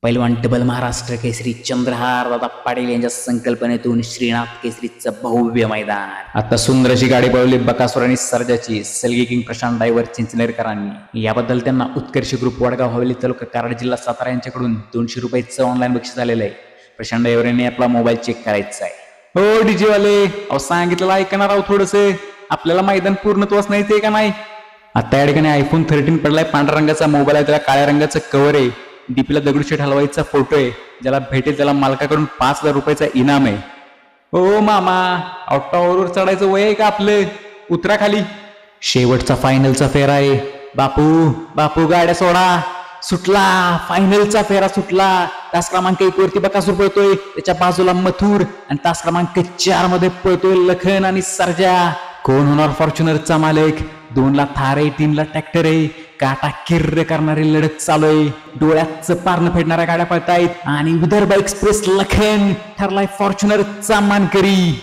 पैलवान डबल महाराष्ट्र केसरी चंद्रहार दादा पाटील यांच्या संकल्पनेतून श्रीनाथ केसरीचं भव्य मैदान. आता सुंदर अशी गाडी पळवली बकासूर आणि सर्जाची. सलगी किंग प्रशांत डायव्हर चिंचनेरकरांनी. याबद्दल त्यांना उत्कर्ष ग्रुप वडगाव हवेली तालुका कराड जिल्हा सातारा यांच्याकडून 200 रुपयाचं ऑनलाईन बक्षीस आलेलं आहे. प्रशांत डायव्हर यांनी आपला मोबाईल चेक करायचा आहे. हो डीजे वाले, अहो सांगितलेलं ऐकणार आहोत थोडस. आपल्याला मैदान पूर्णत्वास नाही ते का नाही. आता या ठिकाणी आयफोन 13 पडलाय. पांढऱ्या रंगाचा मोबाईल आहे, त्याला काळ्या रंगाचं कव्हर आहे. डीपीला दगडूशेठ हलवाईचा फोटो आहे. ज्याला भेटेल त्याला मालकाकडून 5,000 रुपयाचा इनाम आहे. ओ मामा, टॉवरवर चढायचं वय आहे का आपलं? उतरा खाली. शेवटचा फायनलचा फेरा आहे. बापू बापू गाड्या सोडा. सुटला फायनलचा फेरा सुटला. तास क्रमांक 1 वरती बकासूर पळतोय, त्याच्या बाजूला मथुर, आणि तास क्रमांक 4 मध्ये पळतोय लखन आणि सर्जा. कोण होणार फॉर्च्युनरचा मालक? 2 ला थार आहे, 3 ला ट्रॅक्टर आहे. काटा किर्र करणारी लढत चालू आहे. डोळ्याच पारणं फेडणाऱ्या गाड्या पळतायत आणि विदर्भ एक्सप्रेस लखन ठरलाय फॉर्च्युनरचा मानकरी.